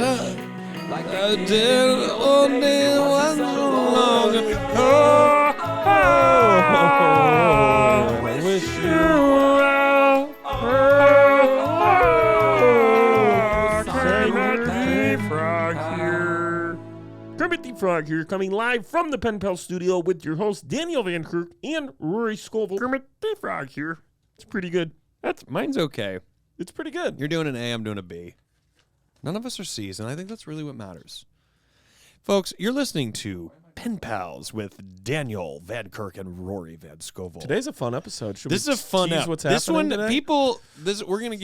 I did only once so long ago. I wish you well. Kermit the Frog here. Kermit the Frog here, coming live from the Pen Pal studio with your hosts Daniel Van Kirk and Rory Scovel. Kermit the Frog here. It's pretty good. Mine's okay. It's pretty good. You're doing an A, I'm doing a B. None of us are C's, and I think that's really what matters. Folks, you're listening to Pen Pals with Daniel Van Kirk and Rory Van Scovel. Today's a fun episode. Should This we is a fun tease app. what's This happening one, today? people, we're gonna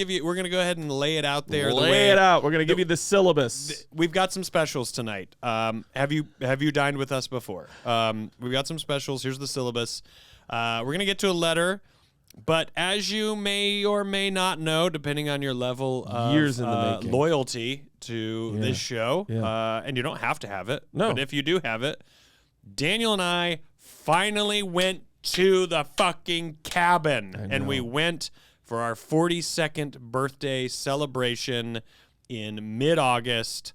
go ahead and lay it out there. Lay it out. We're gonna give you the syllabus. We've got some specials tonight. Have you dined with us before? We've got some specials. Here's the syllabus. We're gonna get to a letter. But as you may or may not know, depending on your level of Years in the making. loyalty to this show, Yeah. and you don't have to have it, No. but if you do have it, Daniel and I finally went to the fucking cabin. And we went for our 42nd birthday celebration in mid-August,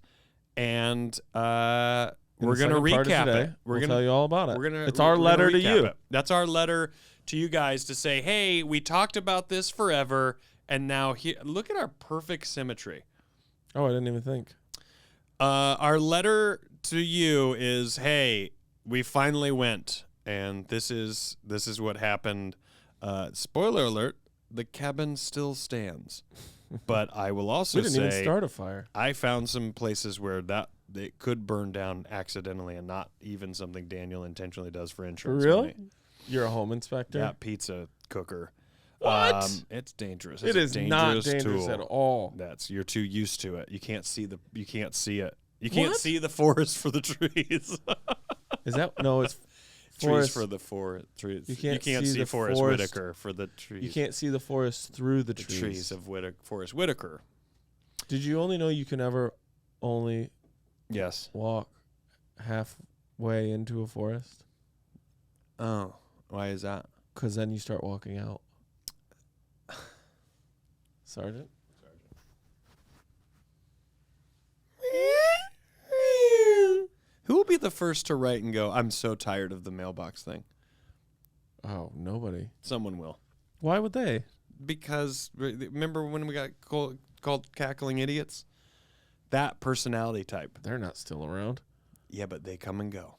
and we're going to recap it. We're going to tell you all about it. It's We're our gonna letter to recap you. it. That's our letter to you guys to say, hey, we talked about this forever, and now here, look at our perfect symmetry. Oh, I didn't even think. Our letter to you is, hey, we finally went, and this is what happened. Spoiler alert: the cabin still stands. But I will also We didn't say, even start a fire. I found some places where it could burn down accidentally, and not even something Daniel intentionally does for insurance Really? money. You're a home inspector? That pizza cooker. What? It's dangerous. It is not dangerous tool. at all. You're too used to it. You can't see it. You can't What? see the forest for the trees. Is that no? It's trees forest. for the forest. Trees. You can't see see the Forest forest. Whitaker for the trees. You can't see the forest through the the trees. trees of Forest Whitaker. Did you only know you can ever only Yes. walk halfway into a forest? Oh, why is that? Because then you start walking out. Sergeant? Who will be the first to write and go, I'm so tired of the mailbox thing? Oh, nobody. Someone will. Why would they? Because remember when we got called cackling idiots? That personality type. They're not still around. Yeah, but they come and go.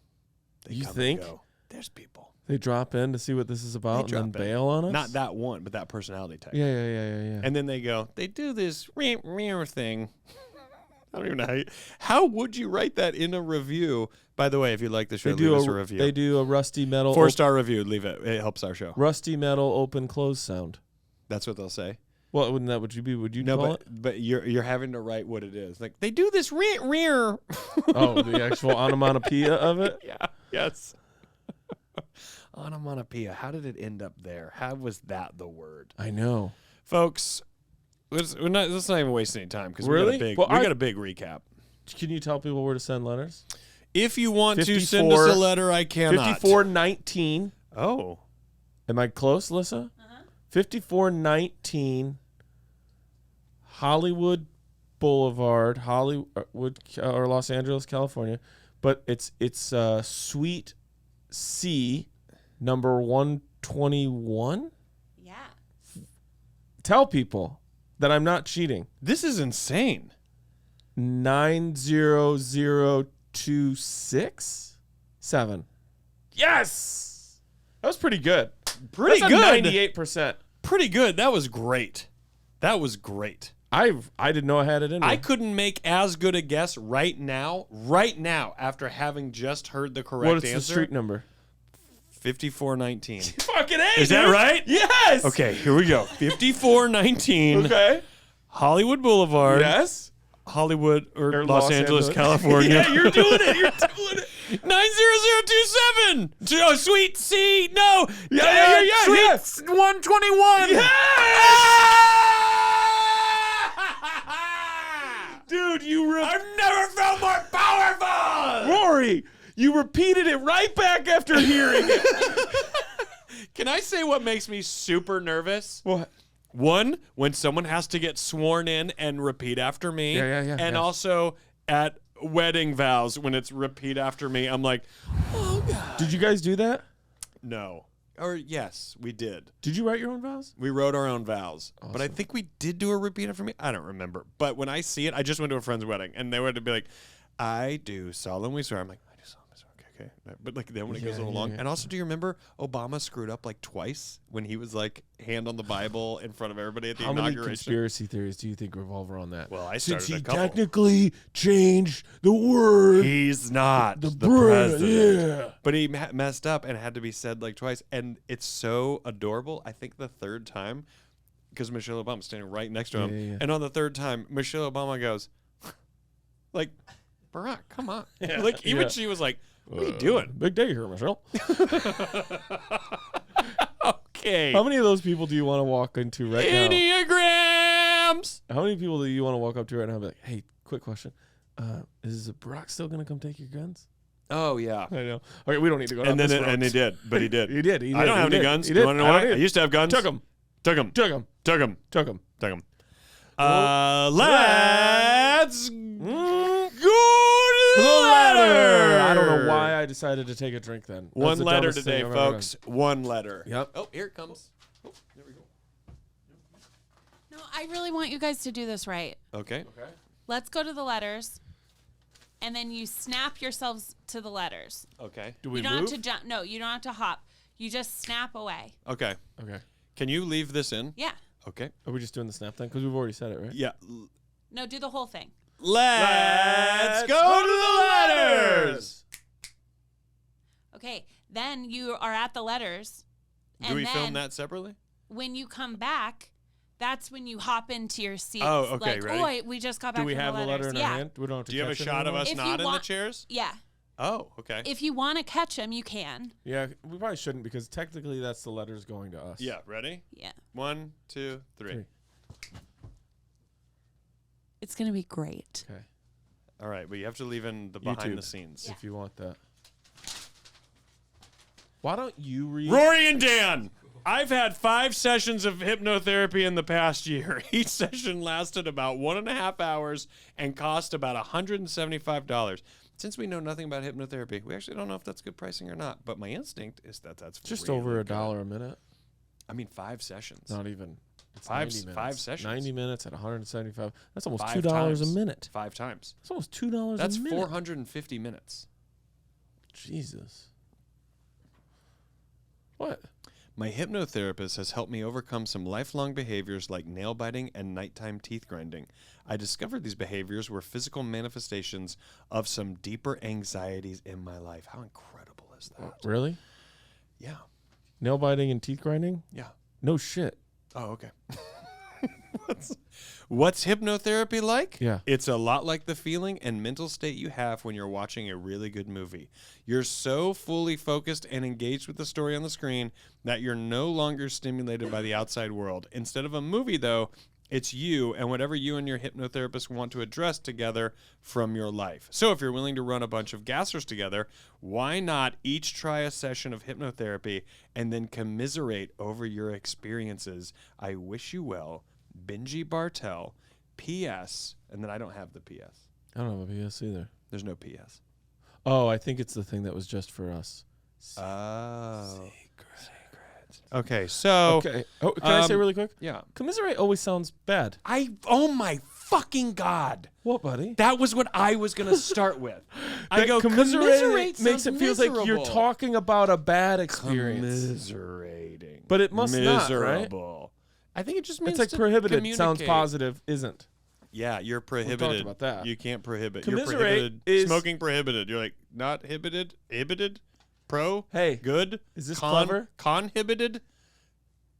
They You come think? And go. There's people. They drop in to see what this is about and then drop in. bail on us? Not that one, but that personality type. Yeah. And then they go, they do this thing. I don't even know how would you write that in a review? By the way, if you like the show, leave us a review. They do a rusty metal 4-star review. Leave it. It helps our show. rusty metal open close sound. That's what they'll say. What wouldn't that? Would you be? Would you call it? But you're having to write what it is. Like they do this rear. Oh, the actual onomatopoeia of it. Yeah. Yes. Onomatopoeia. How did it end up there? How was that the word? I know. Folks, let's not even waste any time because Really? we Well, got a big recap. Can you tell people where to send letters? If you want to 54 send us a letter, I cannot. 5419. Oh. Am I close, Lissa? 5419 Hollywood Boulevard, Hollywood or Los Angeles, California. But it's Suite C, number 121. Yeah. Tell people that I'm not cheating. This is insane. 900267. Yes! That was pretty good. Pretty That's good. 98%. Pretty good. That was great. That was great. I didn't know I had it in me. I couldn't make as good a guess right now, after having just heard the correct What's answer. the street number? 5419. Fucking A, Is that dude. right? Yes. Okay, here we go. 5419 Okay. Hollywood Boulevard. Yes. Hollywood or Or Los Angeles, California. Yeah, you're doing it. You're doing it. 90027. Oh, Suite C. No. Yeah. Suite 121. Yes! Dude, I've never felt more powerful. Rory, you repeated it right back after hearing it. Can I say what makes me super nervous? What? One, when someone has to get sworn in and repeat after me. Yeah. And also, at wedding vows when it's repeat after me. I'm like, oh God. Did you guys do that? No. Or yes, we did. Did you write your own vows? We wrote our own vows. Awesome. But I think we did do a repeat after me. I don't remember. But when I see it, I just went to a friend's wedding and they would be like, I do solemnly swear. I'm like, I do solemnly swear. Okay. But like then when it goes along. And also, do you remember Obama screwed up like twice when he was like hand on the Bible in front of everybody at the inauguration? How many conspiracy theories do you think revolve around that? Well, I started Since a couple. he technically changed the word. He's not the bread, president. yeah. But he messed up and had to be said like twice. And it's so adorable. I think the third time, because Michelle Obama's standing right next to him. Yeah. And on the third time, Michelle Obama goes, like, Barack, come on. Yeah. Like, even she was like, what are you doing? Big day here, Michelle. Okay. How many of those people do you want to walk into right now? Enneagrams! How many people do you want to walk up to right now and be like, hey, quick question. Is Barack still going to come take your guns? Oh, yeah. I know. Okay, we don't need to go down And this then road. and he did. But he did. He did. I don't have any guns. He Do did. you want to know why? I used to have guns. Took him. Took him. Took him. Took him. Took him. Took him. Let's go to the letter. I don't know why I decided to take a drink then. That's One the letter dumbest today, thing I've ever folks. One letter. Yep. Oh, here it comes. Oh, there we go. No, I really want you guys to do this right. Okay. done. Okay. Let's go to the letters, and then you snap yourselves to the letters. Okay. Do we You don't move? have to jump. No, you don't have to hop. You just snap away. Okay. Okay. Can you leave this in? Yeah. Okay. Are we just doing the snap thing? Because we've already said it, right? Yeah. No, do the whole thing. Let's go to the letters. Okay. Then you are at the letters. Do and we then film that separately? when you come back, that's when you hop into your seats. Oh, okay, Like, ready? we just got back Do we from have the the letters. letter in yeah. our hand? We don't have to Do you have a catch it shot of anymore? us If you not in the want- chairs? Yeah. Oh, okay. If you want to catch them, you can. Yeah, we probably shouldn't because technically that's the letters going to us. Yeah. Ready? Yeah. 1, 2, 3. Three. It's going to be great. Okay. All right, but you have to leave in the behind YouTube. the scenes. Yeah. If you want that. Why don't you read? Rory and Dan. I've had 5 sessions of hypnotherapy in the past year. Each session lasted about 1.5 hours and cost about $175. Since we know nothing about hypnotherapy, we actually don't know if that's good pricing or not. But my instinct is that that's Just really over good. $1 a minute. I mean, 5 sessions. Not even. It's Five- 90 minutes. 5 sessions. 90 minutes at 175. That's almost 5 $2 times. a minute. 5 times. That's almost $2 That's a minute. 450 minutes. Jesus. What? My hypnotherapist has helped me overcome some lifelong behaviors like nail biting and nighttime teeth grinding. I discovered these behaviors were physical manifestations of some deeper anxieties in my life. How incredible is that? Really? Yeah. Nail biting and teeth grinding? Yeah. No shit. Oh, okay. What's hypnotherapy like? Yeah. It's a lot like the feeling and mental state you have when you're watching a really good movie. You're so fully focused and engaged with the story on the screen that you're no longer stimulated by the outside world. Instead of a movie, though, it's you and whatever you and your hypnotherapist want to address together from your life. So if you're willing to run a bunch of gassers together, why not each try a session of hypnotherapy and then commiserate over your experiences? I wish you well. Benji Bartel, P.S. And then I don't have the P.S. I don't have a PS either. There's no P.S. Oh, I think it's the thing that was just for us. Oh. Secret. Okay, so. Okay. Oh, can I say really quick? Yeah. Commiserate always sounds bad. Oh my fucking God. What, buddy? That was what I was going to start with. I That go, commiserate makes it feels like you're talking about a bad experience. Commiserating. But it must not, right? Miserable. I think it just means It's like to prohibited. Sounds communicate. positive, isn't. Yeah, you're prohibited. about that. You can't prohibit. Commiserate You're prohibited. is- Smoking prohibited. You're like, not hibited? Hibited? Pro? Hey, Good? is this Con? clever? Conhibited?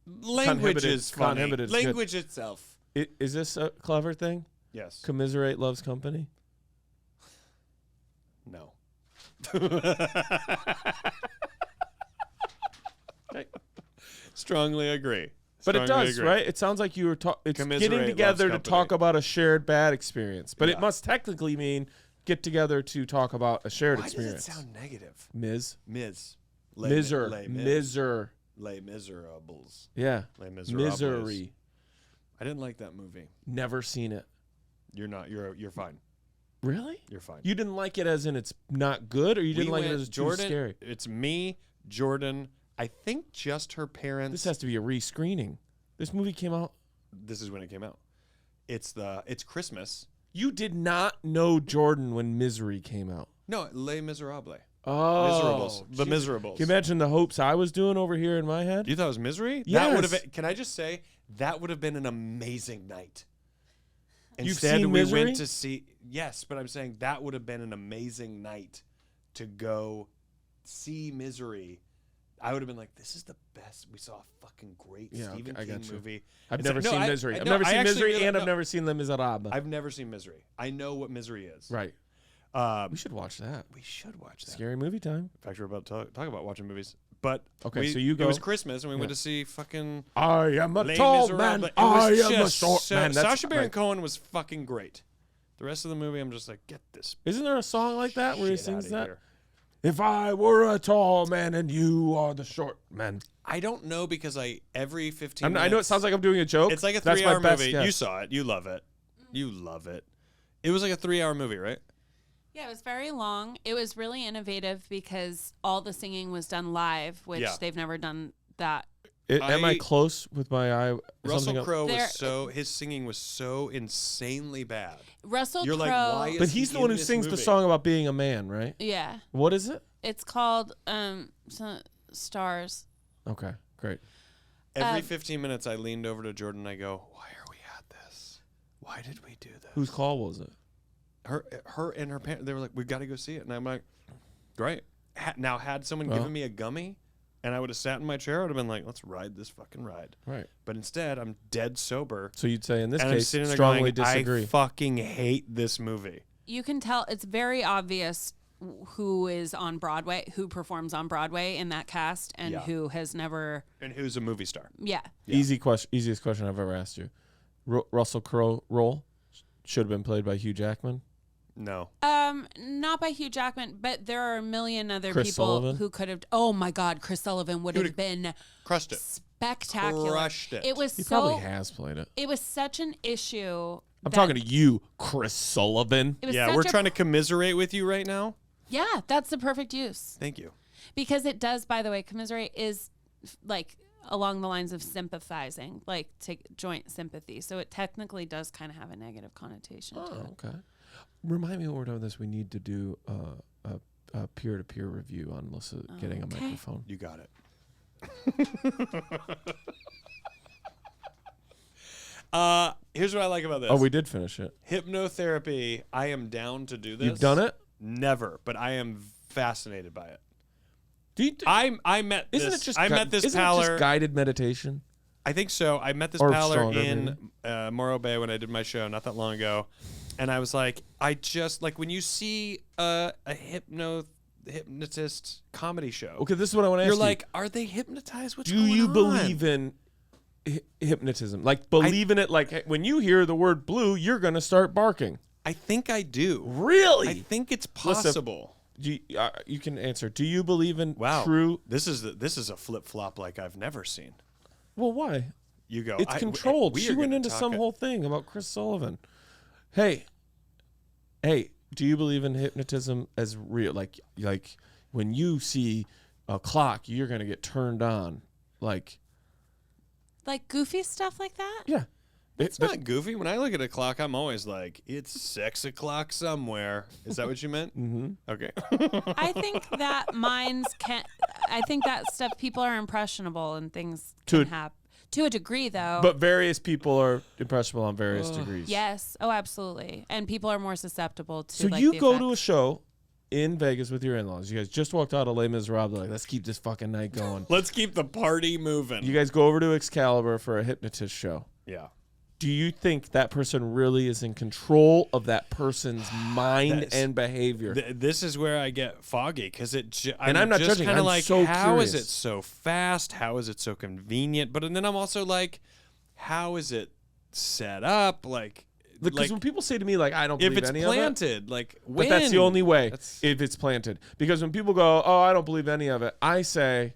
Language Conhibited. is funny. Conhibited is good. Language itself. Is this a clever thing? Yes. Commiserate loves company? No. Strongly agree. But it Strongly does, agree. right? It sounds like you were it's Commiserate getting loves together to company. talk about a shared bad experience. But Yeah. it must technically mean get together to talk about a shared Why experience. does it sound negative? Ms. Miz. Miser. Les Miser. Miserables. Yeah. Les Miserables. Misery. I didn't like that movie. Never seen it. You're not. You're fine. Really? You're fine. You didn't like it as in it's not good, or you didn't like it as it's too scary? It's me, Jordan. I think just her parents. This has to be a re-screening. This movie came out. This is when it came out. It's Christmas. You did not know Jordan when Misery came out. No, Les Miserables. Oh, The Miserables. Can you imagine the hopes I was doing over here in my head? You thought it was Misery? Yes. That would have been, can I just say, that would have been an amazing night. Instead, seen we Misery? went to see. Yes, but I'm saying that would have been an amazing night to go see Misery. I would have been like, this is the best. We saw a fucking great Stephen King movie. I've It's never like, seen Misery. I've never seen Misery, and I've never seen Les Miserables. I've never seen Misery. I know what Misery is. Right. We should watch that. We should watch that. Scary movie time. In fact, we're about to talk about watching movies. But okay, so you go. It was Christmas, and we went to see fucking. I am a Les tall Miserables. man. It was I am a just short man. That's Sacha Baron right. Cohen was fucking great. The rest of the movie, I'm just like, get this. Isn't there a song like that where he shit sings outta that? here. If I were a tall man and you are the short man. I don't know because every 15 minutes. I know it sounds like I'm doing a joke. It's like a That's 3-hour my best movie. guess. You saw it. You love it. You love it. It was like a 3-hour movie, right? Yeah, it was very long. It was really innovative because all the singing was done live, which they've never done that. Am I close with my eye? Russell Crowe was his singing was so insanely bad. Russell You're Crowe. like, why is But he's he the one in who this sings the movie? song about being a man, right? Yeah. What is it? It's called Stars. Okay, great. Every 15 minutes, I leaned over to Jordan and I go, why are we at this? Why did we do this? Whose call was it? Her and her parents, they were like, we got to go see it. And I'm like, great. Now, had someone given me a gummy and I would have sat in my chair, I would have been like, let's ride this fucking ride. Right. But instead, I'm dead sober. So you'd say in this and I'm case, sitting there strongly going, disagree. I fucking hate this movie. You can tell it's very obvious who is on Broadway, who performs on Broadway in that cast, and who has never. And who's a movie star. Yeah. Easiest question I've ever asked you. Russell Crowe role should have been played by Hugh Jackman. No. Not by Hugh Jackman, but there are a million other Chris people Sullivan? who could have. Oh my God, Chris Sullivan would have been crushed it. Spectacular. Crushed it. It was He so. probably has played it. It was such an issue. I'm talking to you, Chris Sullivan. It was Yeah, such we're a- trying to commiserate with you right now. Yeah, that's the perfect use. Thank you. Because it does, by the way, commiserate is like along the lines of sympathizing, like joint sympathy. So it technically does kind of have a negative connotation to it. Okay. Remind me when we're done with this, we need to do a peer-to-peer review on Melissa getting a microphone. You got it. Here's what I like about this. Oh, we did finish it. Hypnotherapy. I am down to do this. You've done it? Never, but I am fascinated by it. I met isn't this. it just I met this isn't it paler. just guided meditation? I think so. I met this Or paler stronger, in Morro Bay when I did my show not that long ago, and I was like, I just like when you see a hypnotist comedy show. Okay, this is what I want to ask you. You're like, are they hypnotized? What's do going you on? believe in hypnotism? Like, believe in it? Like, when you hear the word blue, you're going to start barking. I think I do. Really? I think it's possible. You can answer. Do you believe in Wow. true? This is a flip flop like I've never seen. Well, why? You go. It's controlled. We She are went gonna into talk some whole thing about Chris Sullivan. Hey, do you believe in hypnotism as real? Like when you see a clock, you're going to get turned on. Like goofy stuff like that? Yeah. It's not goofy. When I look at a clock, I'm always like, it's 6 o'clock somewhere. Is that what you meant? Mm-hmm. Okay. I think that minds can. I think that stuff. People are impressionable and things To can happen to a degree, though. But various people are impressionable on various degrees. Yes. Oh, absolutely. And people are more susceptible to. So like, you the go to a effects. show in Vegas with your in-laws. You guys just walked out of Les Miserables. Like, let's keep this fucking night going. Let's keep the party moving. You guys go over to Excalibur for a hypnotist show. Yeah. Do you think that person really is in control of that person's mind and behavior? This is where I get foggy because I'm not just judging. kind of I'm like, so how is curious. it so fast? How is it so convenient? But then I'm also like, how is it set up? Like, Because when people say to me, like, I don't if believe it's any of it. planted, like, when? But that's the only way That's- if it's planted. Because when people go, oh, I don't believe any of it, I say,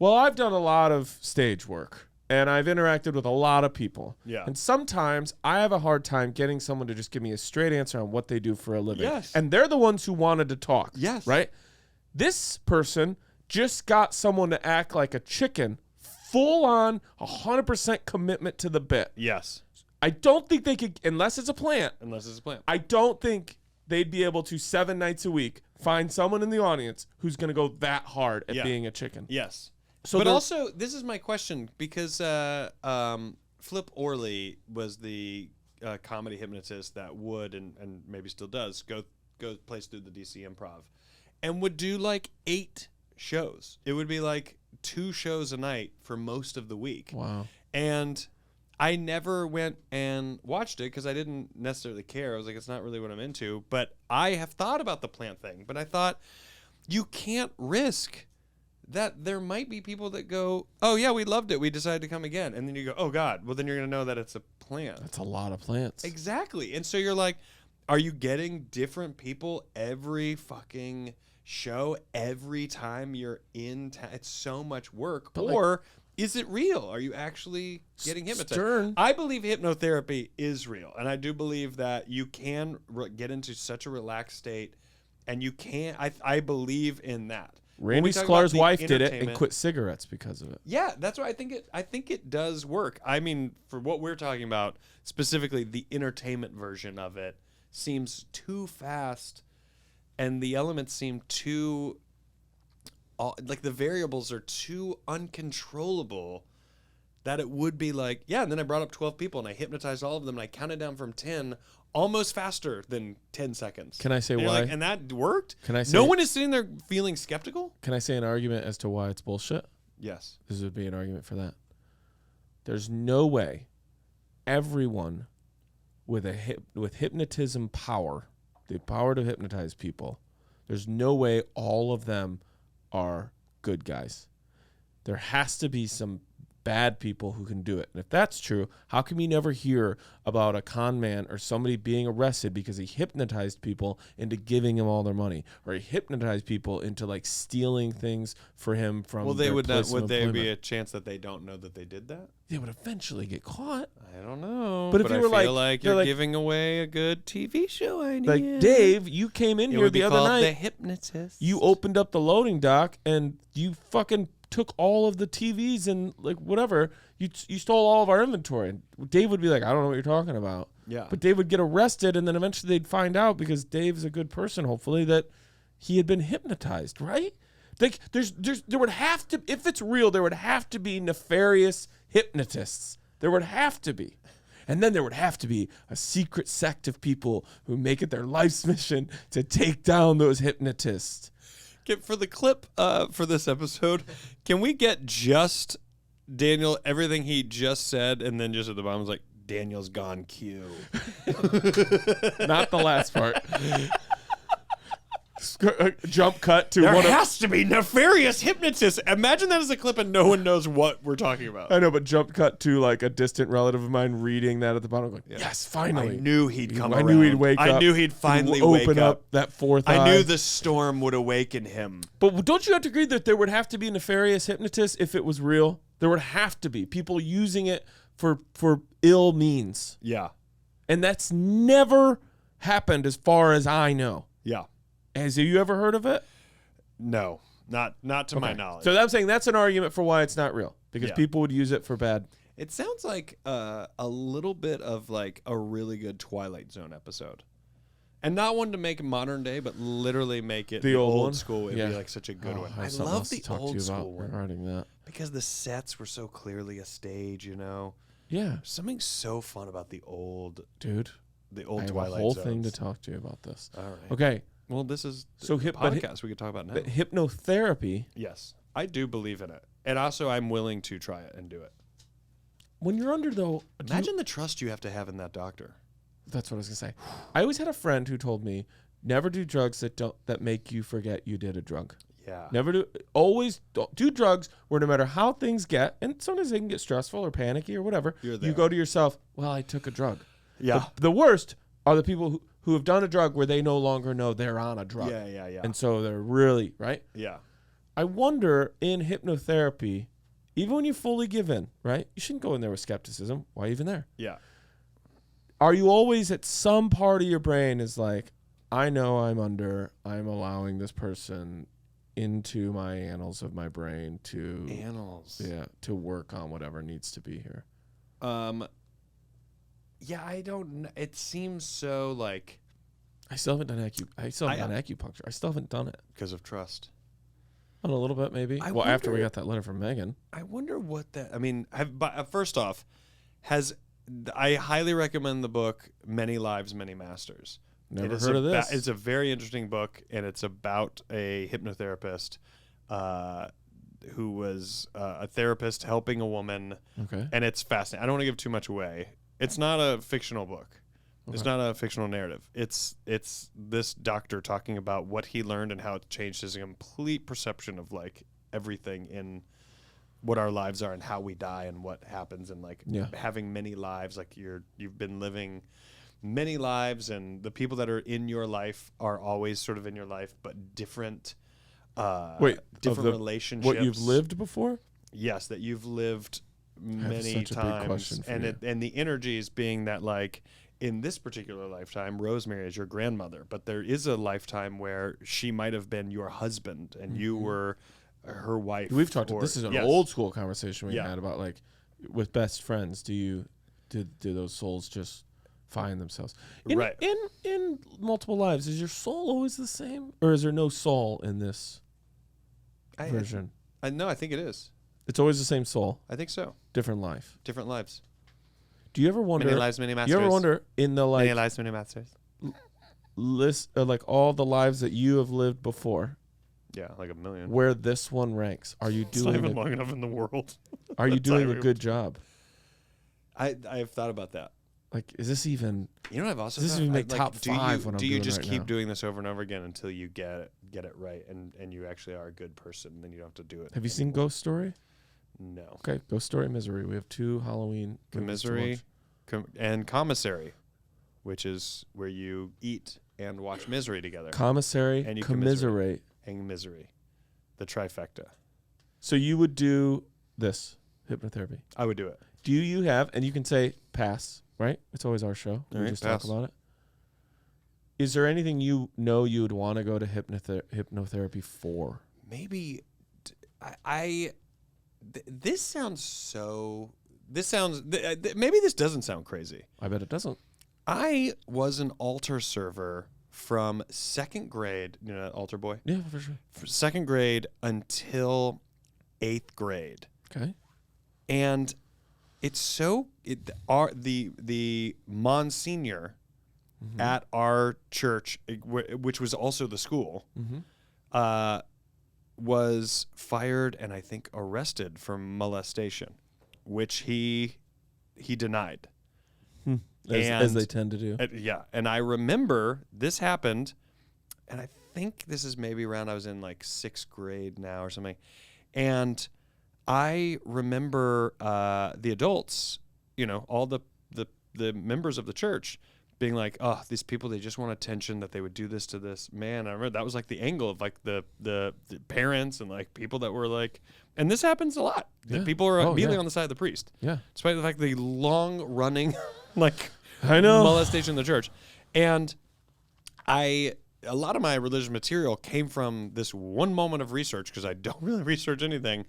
well, I've done a lot of stage work. and I've interacted with a lot of people. Yeah. And sometimes I have a hard time getting someone to just give me a straight answer on what they do for a living. Yes. And they're the ones who wanted to talk. Yes. Right? This person just got someone to act like a chicken, full on 100% commitment to the bit. Yes. I don't think they could, unless it's a plant. I don't think they'd be able to 7 nights a week find someone in the audience who's going to go that hard at being a chicken. Yes. So but also, this is my question, because Flip Orley was the comedy hypnotist that would, and maybe still does, go plays through the DC Improv, and would do like 8 shows. It would be like 2 shows a night for most of the week. Wow. And I never went and watched it because I didn't necessarily care. I was like, it's not really what I'm into. But I have thought about the plant thing. But I thought, you can't risk that there might be people that go, oh, yeah, we loved it. We decided to come again. And then you go, oh, God. Well, then you're going to know that it's a plant. That's a lot of plants. Exactly. And so you're like, are you getting different people every fucking show, every time you're in town? It's so much work. But or is it real? Are you actually getting hypnotized? Stern. I believe hypnotherapy is real. And I do believe that you can get into such a relaxed state, and you can. I believe in that. Randy Sklar's wife did it and quit cigarettes because of it. Yeah, that's why I think it does work. I mean, for what we're talking about, specifically the entertainment version of it seems too fast, and the elements seem too like the variables are too uncontrollable that it would be like, yeah, and then I brought up 12 people and I hypnotized all of them and I counted down from 10 almost faster than 10 seconds. Can I say and why? and that worked? Can I say no one is sitting there feeling skeptical? Can I say an argument as to why it's bullshit? Yes. This would be an argument for that. There's no way everyone with with hypnotism power, the power to hypnotize people, there's no way all of them are good guys. There has to be some bad people who can do it. And if that's true, how come you never hear about a con man or somebody being arrested because he hypnotized people into giving him all their money, or he hypnotized people into like stealing things for him from Well, they their would place not. of Would there be employment? a chance that they don't know that they did that? They would eventually get caught. I don't know. But if you I were feel like- you're they're like- giving away a good TV show idea. Like, Dave, you came in it here would be the other called night. The Hypnotist. You opened up the loading dock and you fucking took all of the TVs and like whatever. You stole all of our inventory. And Dave would be like, I don't know what you're talking about. Yeah. But Dave would get arrested, and then eventually they'd find out, because Dave's a good person, hopefully, that he had been hypnotized, right? Like there would have to, if it's real, there would have to be nefarious hypnotists. There would have to be. And then there would have to be a secret sect of people who make it their life's mission to take down those hypnotists. For the clip for this episode, can we get just Daniel, everything he just said, and then just at the bottom was like, Daniel's gone Q. Not the last part. Jump cut to There one has to be nefarious hypnotists. Imagine that as a clip and no one knows what we're talking about. I know, but jump cut to like a distant relative of mine reading that at the bottom. Like, yes, finally. I knew he'd come I around. knew he'd wake up. I knew he'd finally wake open up that fourth eye. I knew the storm would awaken him. But don't you have to agree that there would have to be nefarious hypnotists if it was real? There would have to be people using it for ill means. Yeah. And that's never happened as far as I know. Yeah. Have you ever heard of it? No. Not to my knowledge. So I'm saying that's an argument for why it's not real. Because Yeah. people would use it for bad. It sounds like a little bit of like a really good Twilight Zone episode. And not one to make modern day, but literally make it The old one? school. It'd Yeah. be like such a good one. I something love else to the talk to old you school about one. regarding that. Because the sets were so clearly a stage, you know. Yeah, Something so fun about the old dude. I have Twilight a whole Zones. thing to talk to you about this. All right. Okay, Well, this is So the but podcast we could talk about now. but hypnotherapy, Yes, I do believe in it, and also I'm willing to try it and do it. when you're under though, Imagine the trust you have to have in that doctor. that's what I was gonna say. I always had a friend who told me never do drugs that make you forget you did a drug. Yeah. Always do drugs where no matter how things get, and sometimes they can get stressful or panicky or whatever, You're you there. go to yourself, well, I took a drug. Yeah. The worst are the people who have done a drug where they no longer know they're on a drug. Yeah. And so they're really, right? Yeah. I wonder in hypnotherapy even when you fully give in, right? You shouldn't go in there with skepticism. Why even there? Yeah. Are you always at some part of your brain is like, I know I'm allowing this person into my annals of my brain to to work on whatever needs to be here. Yeah, I don't know. It seems so like I still haven't done acupuncture. I still haven't done it because of trust. A little bit, maybe. After we got that letter from Megan. I wonder what that. I mean, first off, I highly recommend the book "Many Lives, Many Masters." Never heard of this. It's a very interesting book, and it's about a hypnotherapist who was a therapist helping a woman. Okay. And it's fascinating. I don't want to give too much away. It's not a fictional book. Okay. It's not a fictional narrative. It's this doctor talking about what he learned and how it changed his complete perception of like everything in what our lives are and how we die and what happens and like having many lives. Like you've been living many lives, and the people that are in your life are always sort of in your life, but different. Different relationships. What you've lived before? Yes, that you've lived many times, and the energies being that like in this particular lifetime, Rosemary is your grandmother, but there is a lifetime where she might have been your husband and you were her wife. We've talked. This is an old school conversation we had about like with best friends. Do those souls just find themselves in multiple lives? Is your soul always the same, or is there no soul in this version? No, I think it is. It's always the same soul. I think so. Different life. Different lives. Do you ever wonder? Many lives, many masters. You ever wonder in the like many lives, many masters list like all the lives that you have lived before? Yeah, like a million. Where this one ranks? Are you doing? It's not even long enough in the world. Are you doing a good job? I've thought about that. Like, is this even? You know, I've also. Does this even make top 5? Do you just keep doing this over and over again until you get it right, and you actually are a good person? Then you don't have to do it. Have you seen Ghost Story? No. Okay, Ghost Story, Misery. We have 2 Halloween. Misery, and Commissary, which is where you eat and watch Misery together. Commissary, and you commiserate, and Misery, the trifecta. So you would do this hypnotherapy? I would do it. Do you have? And you can say pass. Right? It's always our show. We just talk about it. Is there anything you would want to go to hypnotherapy for? Maybe this sounds maybe this doesn't sound crazy. I bet it doesn't. I was an altar server from 2nd grade, you know that altar boy? Yeah, for sure. From 2nd grade until 8th grade. Okay. And it's the Monsignor at our church, which was also the school, was fired and I think arrested for molestation, which he denied. As they tend to do. And I remember this happened, and I think this is maybe around I was in like 6th grade now or something, and I remember the adults, you know, all the members of the church being like, oh, these people, they just want attention, that they would do this to this man. I remember that was like the angle of like the parents and like people that were like, and this happens a lot. Yeah. That people are immediately on the side of the priest. Yeah. Despite the fact the long running like I know molestation in the church. And a lot of my religious material came from this one moment of research, because I don't really research anything.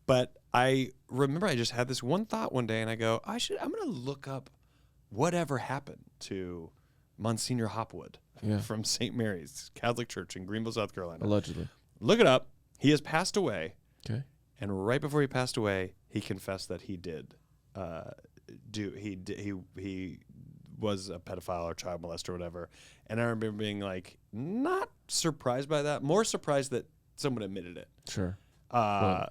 But I remember I just had this one thought one day, and I go, I'm going to look up whatever happened to Monsignor Hopwood from St. Mary's Catholic Church in Greenville, South Carolina. Allegedly. Look it up. He has passed away. Okay. And right before he passed away, he confessed that he did he was a pedophile or child molester or whatever. And I remember being like, not surprised by that, more surprised that someone admitted it. Sure.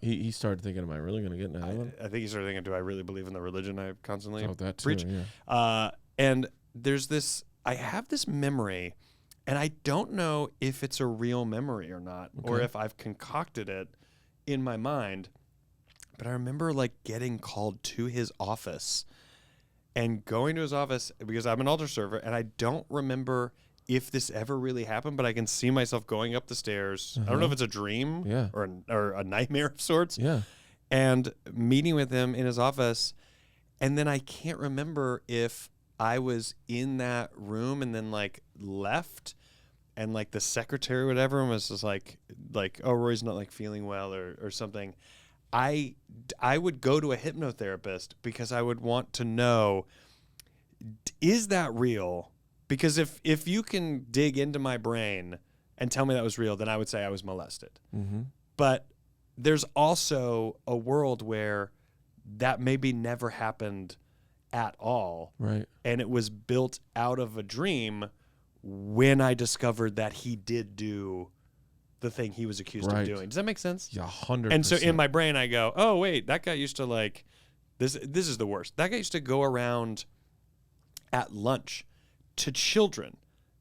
He started thinking, am I really going to get into heaven? I think he started thinking, do I really believe in the religion I constantly that too, preach? Yeah. And there's this, I have this memory, and I don't know if it's a real memory or not, or if I've concocted it in my mind, but I remember like getting called to his office and going to his office, because I'm an altar server, and I don't remember if this ever really happened, but I can see myself going up the stairs. I don't know if it's a dream or a nightmare of sorts. Yeah. and meeting with him in his office. And then I can't remember if I was in that room and then like left, and like the secretary or whatever was just like, oh, Rory's not like feeling well or something. I would go to a hypnotherapist because I would want to know, is that real? Because if you can dig into my brain and tell me that was real, then I would say I was molested. Mm-hmm. But there's also a world where that maybe never happened at all. Right. And it was built out of a dream when I discovered that he did do the thing he was accused of doing. Does that make sense? Yeah, 100%. And so in my brain, I go, oh, wait, that guy used to like, this is the worst. That guy used to go around at lunch to children,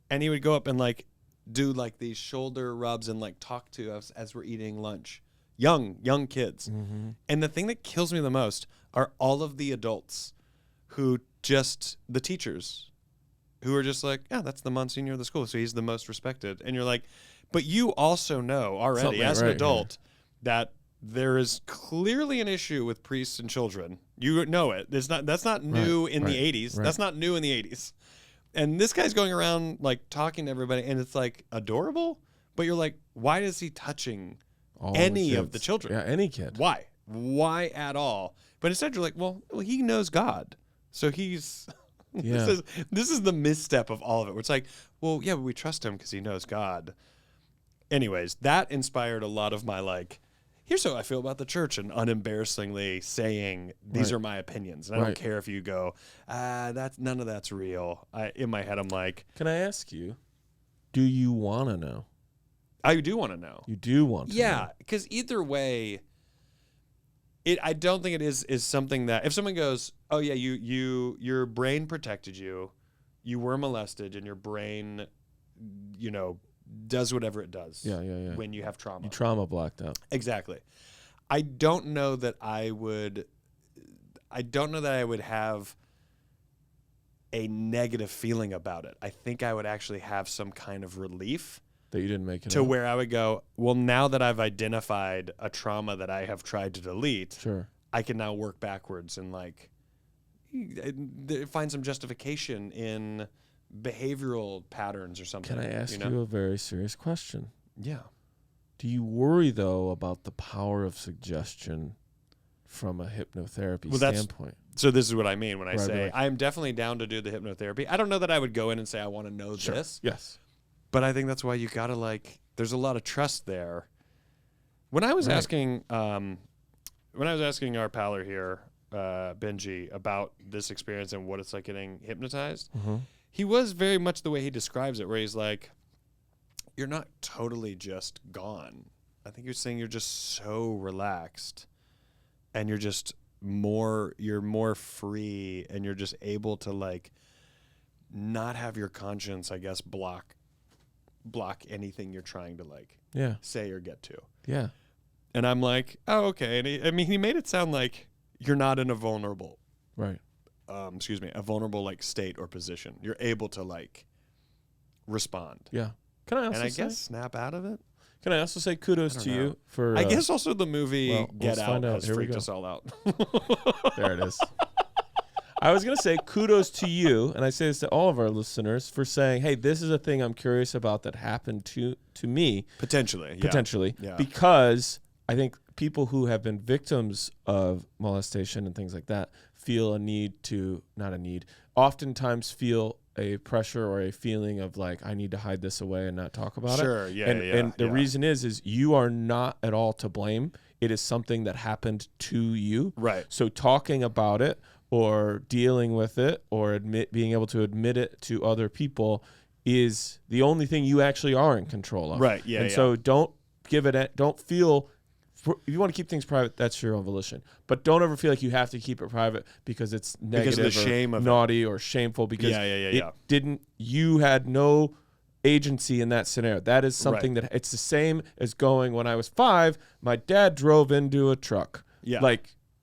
and he would go up and like do like these shoulder rubs and like talk to us as we're eating lunch. Young kids. Mm-hmm. And the thing that kills me the most are all of the adults who the teachers who are just like, yeah, that's the Monsignor of the school, so he's the most respected. And you're like, but you also know already as an adult that there is clearly an issue with priests and children. You know it. That's not new in the 80s. That's not new in the 80s. And this guy's going around like talking to everybody, and it's like adorable, but you're like, why is he touching any of the children? Yeah, any kid. Why at all? But instead you're like, well, he knows God. So he's this is the misstep of all of it. Where it's like, well, yeah, but we trust him because he knows God. Anyways, that inspired a lot of my like, here's how I feel about the church, and unembarrassingly saying these are my opinions. And I don't care if you go, none of that's real. In my head, I'm like, can I ask you, do you want to know? I do want to know. You do want to know. Yeah, because either way, I don't think it is something that if someone goes, oh yeah, your brain protected you, you were molested, and your brain, does whatever it does. Yeah. When you have trauma. You trauma blocked out. Exactly. I don't know that I would have a negative feeling about it. I think I would actually have some kind of relief. That you didn't make it to where I would go, well, now that I've identified a trauma that I have tried to delete, sure, I can now work backwards and like find some justification in behavioral patterns or something. Can I ask you a very serious question? Yeah. Do you worry, though, about the power of suggestion from a hypnotherapy standpoint? So this is what I mean when I say I'm definitely down to do the hypnotherapy. I don't know that I would go in and say I want to know this. Yes. But I think that's why you got to there's a lot of trust there. When I was asking our paller here, Benji, about this experience and what it's like getting hypnotized, he was very much the way he describes it, where he's like, you're not totally just gone. I think you're saying you're just so relaxed, and you're more free, and you're just able to not have your conscience, I guess, block anything you're trying to say or get to. Yeah. And I'm like, oh, okay. And he made it sound like you're not in a vulnerable, a vulnerable state or position. You're able to respond. Yeah. Can I also I guess snap out of it? Can I also say kudos to you for? I guess also the movie Get Out has Here freaked us all out. There it is. I was going to say kudos to you, and I say this to all of our listeners, for saying, hey, this is a thing I'm curious about that happened to me. Potentially. Yeah. Because I think people who have been victims of molestation and things like that feel oftentimes feel a pressure or a feeling of I need to hide this away and not talk about it. Sure, yeah. And the reason is you are not at all to blame. It is something that happened to you. Right. So talking about it or dealing with it or being able to admit it to other people is the only thing you actually are in control of. Right, yeah. And so don't feel, if you want to keep things private, that's your own volition. But don't ever feel like you have to keep it private because it's negative because of the shame or of naughty or shameful because you had no agency in that scenario. That is something that it's the same as going when I was 5, my dad drove into a truck. Yeah.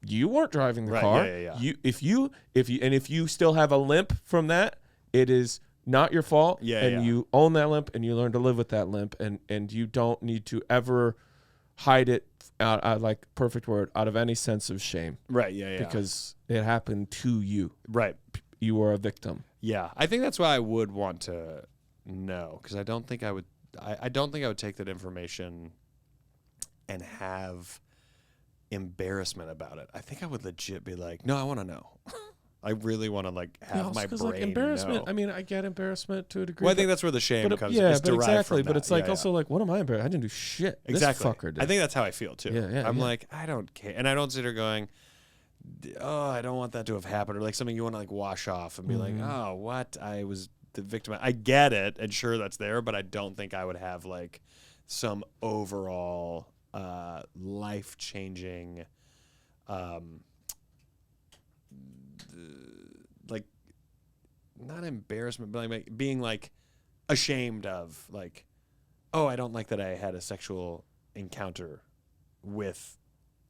You weren't driving the car. Yeah. If you still have a limp from that, it is not your fault. You own that limp and you learn to live with that limp and you don't need to ever hide it like perfect word, out of any sense of shame. Right. Yeah. Yeah. Because it happened to you. Right. You were a victim. Yeah. I think that's why I would want to know, because I don't think I would. I don't think I would take that information and have embarrassment about it. I think I would legit be like, no, I want to know. I really want to like have my brain like embarrassment. know. I mean, I get embarrassment to a degree. Well, I think that's where the shame comes. Yeah, is but derived exactly. from But that. it's like Yeah, also like, what am I embarrassed? I didn't do shit. Exactly. This fucker did. I think that's how I feel too. Yeah, I'm like, I don't care, and I don't sit there going, oh, I don't want that to have happened, or like something you want to like wash off and be like, oh, what? I was the victim. I get it, and sure that's there, but I don't think I would have like some overall life-changing like not embarrassment, but like being like ashamed of like, oh, I don't like that I had a sexual encounter with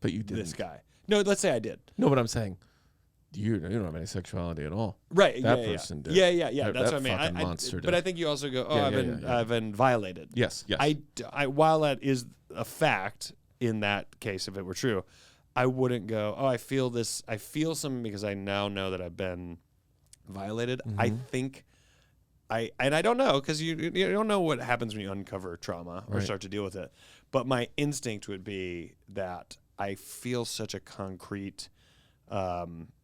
but you did this guy. No, let's say I did. No, but I'm saying you don't have any sexuality at all. Right. That person did. Yeah. That That's what I mean. fucking monster did. But I think you also go, oh, Yeah, I've been violated. Yes. I while that is a fact in that case, if it were true, I wouldn't go, oh, I feel this. I feel something because I now know that I've been violated. I think I don't know, because you don't know what happens when you uncover trauma or start to deal with it. But my instinct would be that I feel such a concrete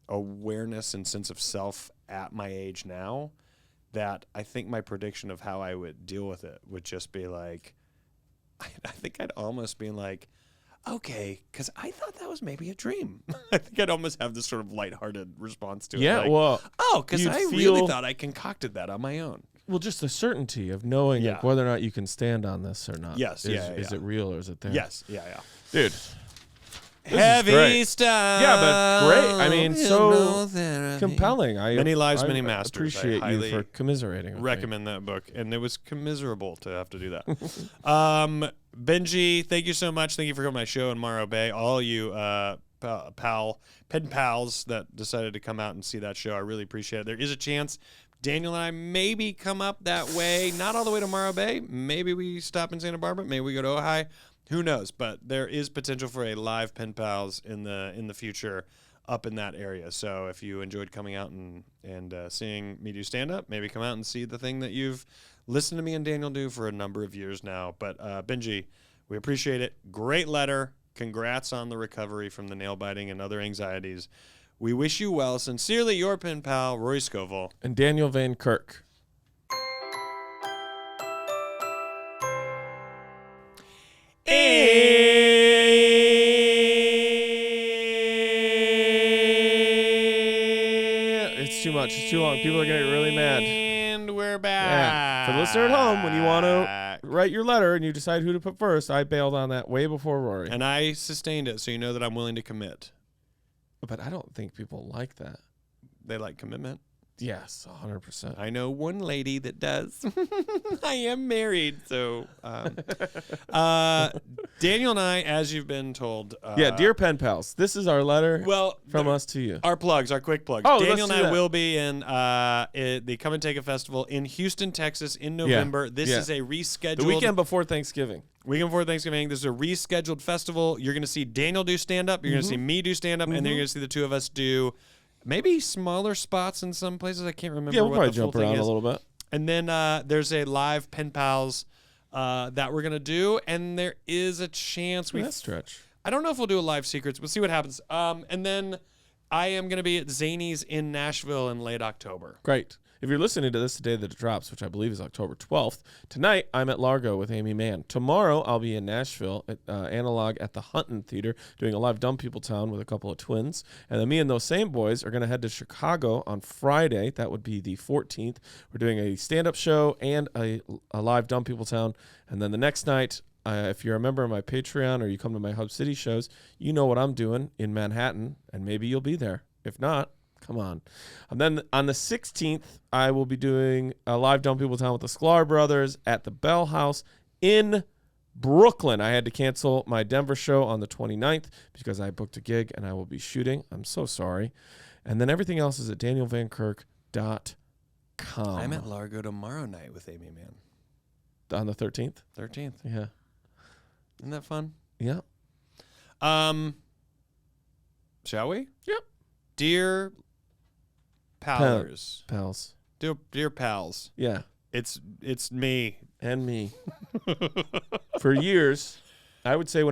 awareness and sense of self at my age now that I think my prediction of how I would deal with it would just be like, I think I'd almost be like, okay, because I thought that was maybe a dream. I think I'd almost have this sort of lighthearted response to it. Yeah, like, well, oh, because you'd I really feel- thought I concocted that on my own. Well, just the certainty of knowing like, whether or not you can stand on this or not. Yes, Is it real or is it there? Yes, yeah. Dude. Heavy great. stuff. Yeah, but great. I mean, so Hypnotherapy. compelling. Many Lives, I Many Masters. Appreciate you highly for commiserating. with me. recommend that book, and it was commiserable to have to do that. Benji, thank you so much. Thank you for coming to my show in Morro Bay. All you pen pals that decided to come out and see that show, I really appreciate it. There is a chance Daniel and I maybe come up that way, not all the way to Morro Bay. Maybe we stop in Santa Barbara. Maybe we go to Ojai. Who knows? But there is potential for a live pen pals in the future up in that area. So if you enjoyed coming out and seeing me do stand-up, maybe come out and see the thing that you've listened to me and Daniel do for a number of years now. But Benji, we appreciate it. Great letter. Congrats on the recovery from the nail biting and other anxieties. We wish you well. Sincerely, your pen pal, Rory Scovel. And Daniel Van Kirk. It's too much. It's too long. People are going to get really mad. And we're back. Yeah. For the listener at home, when you want to write your letter and you decide who to put first, I bailed on that way before Rory. And I sustained it, so you know that I'm willing to commit. But I don't think people like that. They like commitment. Yes, 100%. I know one lady that does. I am married, so Daniel and I, as you've been told, dear pen pals, this is our letter from us to you. Our plugs, our quick plugs. Oh, Daniel let's and do I that. will be in the Come and Take a Festival in Houston, Texas in November. This is a rescheduled. The weekend before Thanksgiving. Weekend before Thanksgiving. This is a rescheduled festival. You're going to see Daniel do stand-up. You're going to see me do stand-up. And then you're going to see the two of us do maybe smaller spots in some places. I can't remember. Yeah, we'll what probably the full jump around thing a is. little bit. And then there's a live pen pals that we're gonna do, and there is a chance we. That stretch. I don't know if we'll do a live secrets. We'll see what happens. And then I am gonna be at Zany's in Nashville in late October. Great. If you're listening to this the day that it drops, which I believe is October 12th, tonight I'm at Largo with Amy Mann. Tomorrow I'll be in Nashville at Analog at the Hunton Theater doing a live Dumb People Town with a couple of twins. And then me and those same boys are going to head to Chicago on Friday. That would be the 14th. We're doing a stand-up show and a live Dumb People Town. And then the next night, if you're a member of my Patreon or you come to my Hub City shows, you know what I'm doing in Manhattan, and maybe you'll be there. If not, come on. And then on the 16th, I will be doing a live Dumb People Town with the Sklar Brothers at the Bell House in Brooklyn. I had to cancel my Denver show on the 29th because I booked a gig and I will be shooting. I'm so sorry. And then everything else is at danielvankirk.com. I'm at Largo tomorrow night with Amy Mann. On the 13th? 13th. Yeah. Isn't that fun? Yeah. Shall we? Yep. Dear pals. Pals. Dear pals. Yeah. It's me. And me. For years, I would say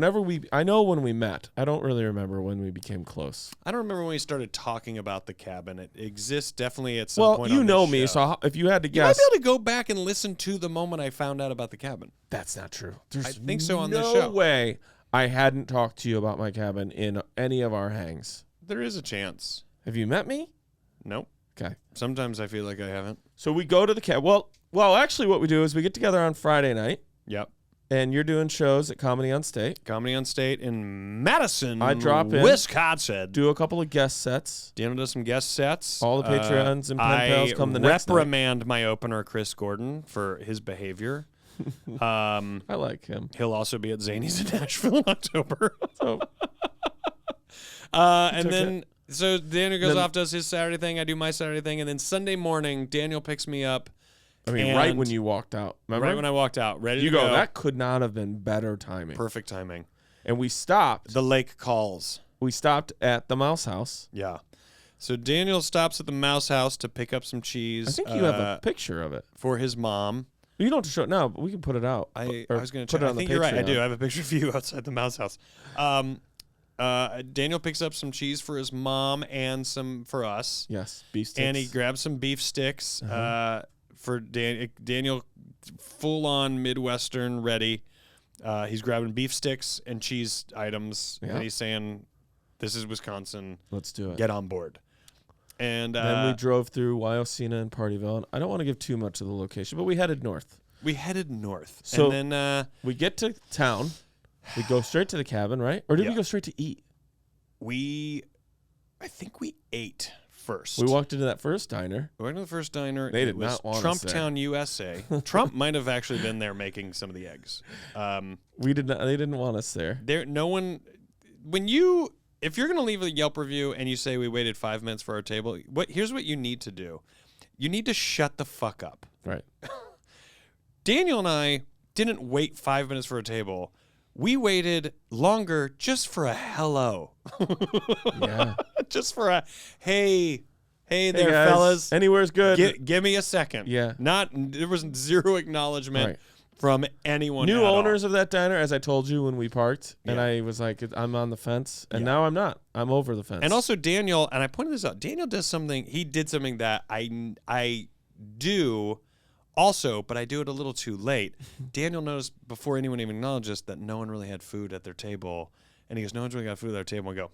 I know when we met. I don't really remember when we became close. I don't remember when we started talking about the cabin. It exists definitely at some point. Well, you on know this me, show. so if you had to You might guess. be able to go back and listen to the moment I found out about the cabin. That's not true. I think so on no this show. way I hadn't talked to you about my cabin in any of our hangs. There is a chance. Have you met me? Nope. Okay. Sometimes I feel like I haven't. So we go to the cabin. Well, actually what we do is we get together on Friday night. Yep. And you're doing shows at Comedy on State. Comedy on State in Madison, I drop in, Wisconsin. Do a couple of guest sets. Daniel does some guest sets. All the Patreons and pen pals come the next night. I reprimand my opener, Chris Gordon, for his behavior. I like him. He'll also be at Zany's in Nashville in October. So, and then, so Daniel goes off, does his Saturday thing. I do my Saturday thing. And then Sunday morning, Daniel picks me up. I mean, right when you walked out. Remember? Right when I walked out, ready you to go. That could not have been better timing. Perfect timing. And we stopped. The lake calls. We stopped at the Mouse House. Yeah. So Daniel stops at the Mouse House to pick up some cheese. I think you have a picture of it. For his mom. You don't have to show it now, but we can put it out. I was going to put it on I think the you're right. I Patreon. do. I have a picture of you outside the Mouse House. Daniel picks up some cheese for his mom and some for us. Yes, beef sticks. And he grabs some beef sticks for Daniel, full on Midwestern ready. He's grabbing beef sticks and cheese items, and he's saying, "This is Wisconsin. Let's do it. Get on board." And then we drove through Wyocena and Partyville. And I don't want to give too much of the location, but we headed north. So and then we get to town. We go straight to the cabin, right? Or did we go straight to eat? I think we ate first. We walked into that first diner. We went to the first diner. They did not want us there. Trumptown, USA. Trump might have actually been there making some of the eggs. We did not. They didn't want us there. If you're going to leave a Yelp review and you say we waited 5 minutes for our table, here's what you need to do. You need to shut the fuck up. Right. Daniel and I didn't wait 5 minutes for a table. We waited longer just for a hello. Yeah. Just for a, hey there, guys, fellas. Anywhere's good. Give me a second. Yeah. There was zero acknowledgement from anyone. New owners of that diner, as I told you when we parked, and Yeah. I was like, I'm on the fence, and now I'm not. I'm over the fence. And also Daniel, and I pointed this out, Daniel does something, he did something that I do also, but I do it a little too late. Daniel noticed before anyone even acknowledges that no one really had food at their table. And he goes, no one's really got food at their table. And I go,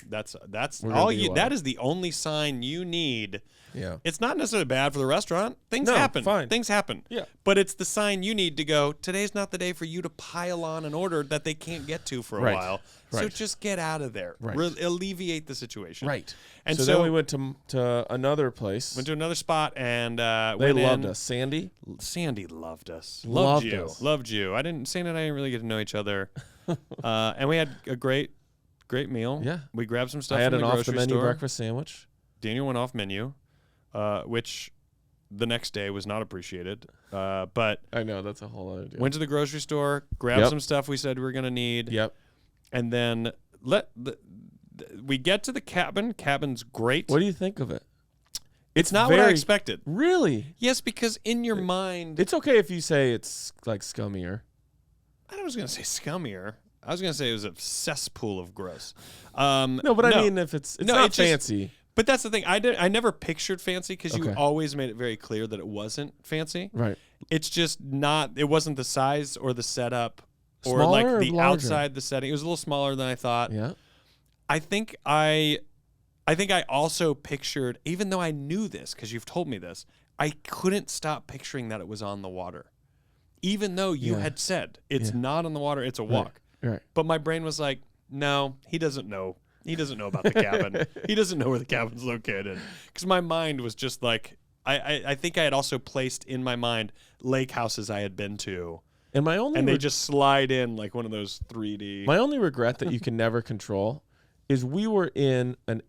that's all you, that is the only sign you need. Yeah. It's not necessarily bad for the restaurant. Things happen. Fine. Things happen. Yeah. But it's the sign you need to go, today's not the day for you to pile on an order that they can't get to for a while. So Right. just get out of there. Right. Alleviate the situation. Right. And so then we went to another place. Went to another spot and they loved us. Sandy loved us. Loved you. us. Loved you. Sandy and I didn't really get to know each other. And we had a great meal. Yeah. We grabbed some stuff I had from an the grocery off-the-menu store. breakfast sandwich. Daniel went off menu, which the next day was not appreciated. But I know, that's a whole other deal. went to the grocery store, grabbed some stuff we said we were going to need. Yep. And then we get to the cabin. Cabin's great. What do you think of it? It's not what I expected. Really? Yes, because in your mind... It's okay if you say it's like scummier. I was going to say scummier. I was going to say it was a cesspool of gross. No, but I mean, if it's not fancy. But that's the thing. I never pictured fancy because you Okay. always made it very clear that it wasn't fancy. Right. It's just not. It wasn't the size or the setup or Smaller like or the larger? outside the setting. It was a little smaller than I thought. Yeah. I think I also pictured, even though I knew this because you've told me this, I couldn't stop picturing that it was on the water, even though you had said it's not on the water. It's a walk. Right. But my brain was like, no, he doesn't know. He doesn't know about the cabin. He doesn't know where the cabin's located. Because my mind was just like, I think I had also placed in my mind lake houses I had been to. And they just slide in like one of those 3D. My only regret that you can never control is we were in an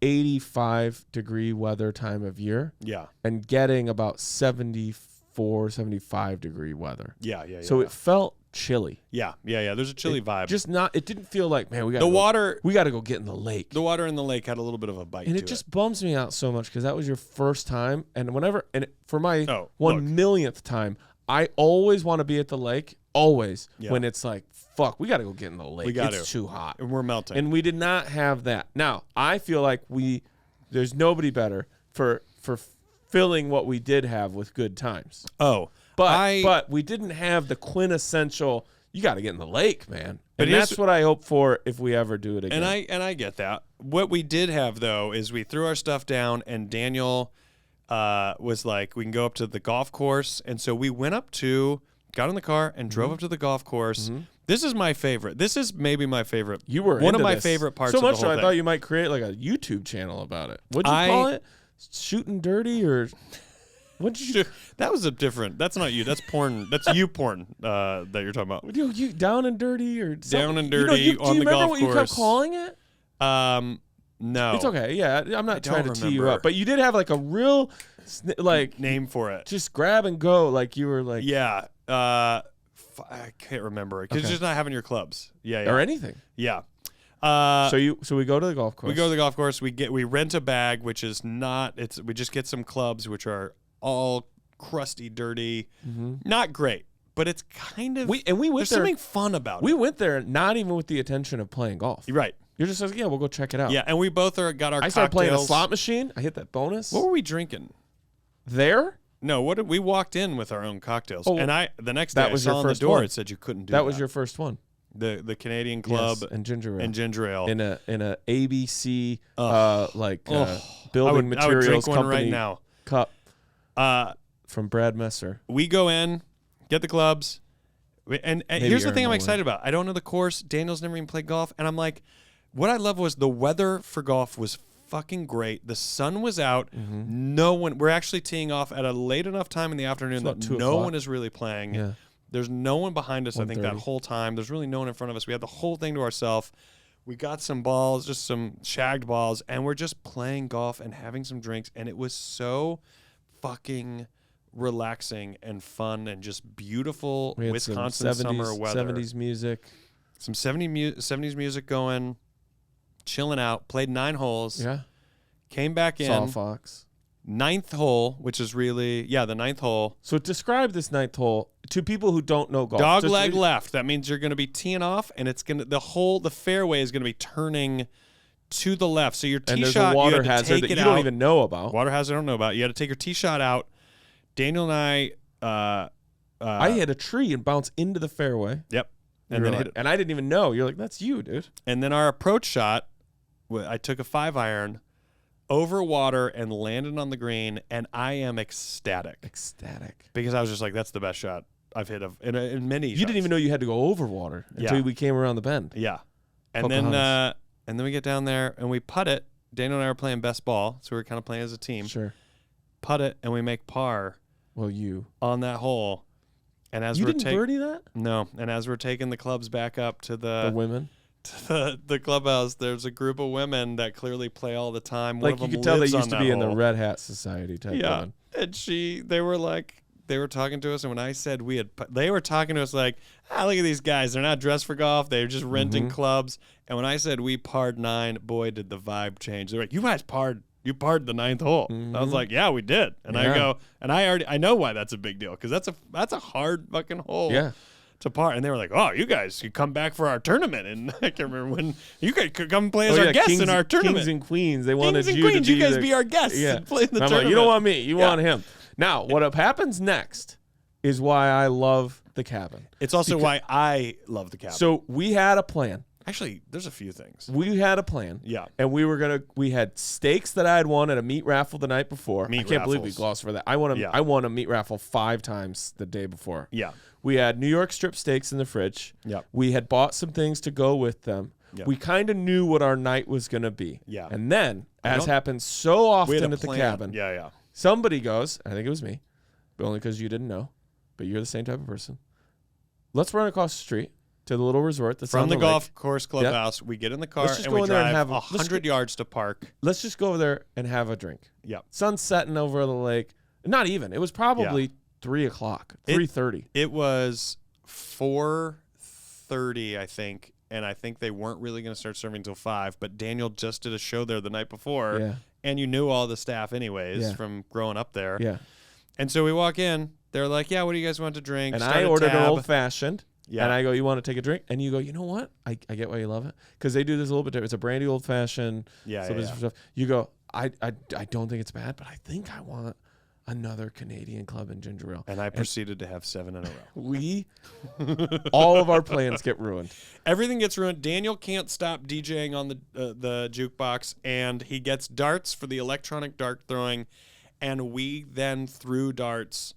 85-degree weather time of year. Yeah. And getting about 74, 75-degree weather. Yeah. So it felt chilly. Yeah. There's a chilly vibe. Just not. It didn't feel like, man, we got the water. We got to go get in the lake. The water in the lake had a little bit of a bite. And to it just bums me out so much because that was your first time, and for my 1,000,000th time, I always want to be at the lake. Always when it's like, fuck, we got to go get in the lake. It's too hot. And we're melting. And we did not have that. Now, I feel like there's nobody better for filling what we did have with good times. Oh. But we didn't have the quintessential, you got to get in the lake, man. And that's what I hope for if we ever do it again. And I get that. What we did have, though, is we threw our stuff down, and Daniel was like, we can go up to the golf course. And so we got in the car and drove up to the golf course. Mm-hmm. This is my favorite. This is maybe my favorite. You were one of my favorite parts. So much of the whole so, I thing. thought you might create like a YouTube channel about it. What'd you call it? Shooting dirty or what'd you? That was a different. That's not you. That's porn. That's you porn that you're talking about. You down and dirty or something? Down and dirty on the golf course. Do you remember what you kept calling it? No. It's okay. Yeah, I'm not trying to tee you up, but you did have like a real name for it. Just grab and go, like you were like I can't remember because you're just not having your clubs. Yeah. Or anything. Yeah. So we go to the golf course. We go to the golf course. We rent a bag, which is not. We just get some clubs, which are all crusty, dirty, not great, but it's kind of. We went there's there. Something fun about it. We went there not even with the intention of playing golf. Right. You're just like, we'll go check it out. Yeah, and we both got our. I started playing a slot machine. I hit that bonus. What were we drinking? There? No, we walked in with our own cocktails, and the next day that was I saw your on the first door one. it said you couldn't do that. That was your first one. The Canadian Club and ginger ale in a ABC I building would materials drink one company right now. Cup from Brad Messer. We go in, get the clubs, and here's the thing I'm excited about. I don't know the course. Daniel's never even played golf, and I'm like, what I love was the weather for golf was fucking great. The sun was out. No one. We're actually teeing off at a late enough time in the afternoon that no one is really playing. Yeah. There's no one behind us, I think, that whole time. There's really no one in front of us. We had the whole thing to ourselves. We got some balls, just some shagged balls, and we're just playing golf and having some drinks. And it was so fucking relaxing and fun and just beautiful Wisconsin summer weather. 70s music. Some 70s music going, chilling out. Played 9 holes. Yeah. Came back in. Saw Fox. 9th hole, which is really, the 9th hole. So describe this 9th hole to people who don't know golf. Dog leg left. That means you're going to be teeing off, and it's going to the fairway is going to be turning to the left. So your tee and there's shot, a water you had to hazard take that it you out. don't even know about. Water hazard I don't know about. You had to take your tee shot out. Daniel and I hit a tree and bounced into the fairway. Yep. And then and I didn't even know. You're like, that's you, dude. And then our approach shot, I took a 5-iron over water and landed on the green, and I am ecstatic. Because I was just like, that's the best shot I've hit in many You didn't even know you had to go over water until we came around the bend. Yeah. And then we get down there and we putt it. Daniel and I were playing best ball, so we were kind of playing as a team. Sure. Putt it, and we make par. Well, on that hole. And as you we're didn't birdie that? No. And as we're taking the clubs back up to the women? To the clubhouse, there's a group of women that clearly play all the time. One like of them you could tell they lives used to on be that in the hole. Red Hat Society type one. And they were talking to us, and when I said they were talking to us like, look at these guys. They're not dressed for golf. They're just renting clubs. And when I said we parred 9, boy, did the vibe change. They're like, you guys parred the 9th hole. I was like, yeah, we did. And I go, and I know why that's a big deal, because that's a hard fucking hole. Yeah. To par, and they were like, "Oh, you guys, you come back for our tournament." And I can't remember when you could come play as our guests in our tournament. Kings and Queens, they wanted Kings and you Queens, to be you guys be our guests and play in the tournament. Like, you don't want me, you want him. Now, what happens next is why I love the cabin. It's also why I love the cabin. So we had a plan. Actually, there's a few things. We had a plan. Yeah. And we had steaks that I had won at a meat raffle the night before. I can't believe we glossed for that. I won a meat raffle 5 times the day before. Yeah. We had New York strip steaks in the fridge. Yeah. We had bought some things to go with them. Yep. We kind of knew what our night was going to be. Yeah. And then, as happens so often at the plan. cabin, somebody goes, I think it was me, but only because you didn't know, but you're the same type of person. Let's run across the street to the little resort that's from on the golf lake. course clubhouse. Yep. We get in the car and we drive and 100 yards to park. Let's just go over there and have a drink. Yep. Sun's setting over the lake. Not even. It was probably 3 o'clock, 3:30. It was 4:30, I think. And I think they weren't really going to start serving until 5. But Daniel just did a show there the night before. Yeah. And you knew all the staff anyways from growing up there. Yeah. And so we walk in. They're like, yeah, what do you guys want to drink? And Start I a ordered an tab. old-fashioned. Yeah. And I go, you want to take a drink? And you go, you know what? I get why you love it. Because they do this a little bit different. It's a brandy old-fashioned. Yeah, some yeah, different stuff. You go, I don't think it's bad, but I think I want another Canadian Club and ginger ale. And I proceeded to have 7 in a row. All of our plans get ruined. Everything gets ruined. Daniel can't stop DJing on the jukebox, and he gets darts for the electronic dart throwing, and we then threw darts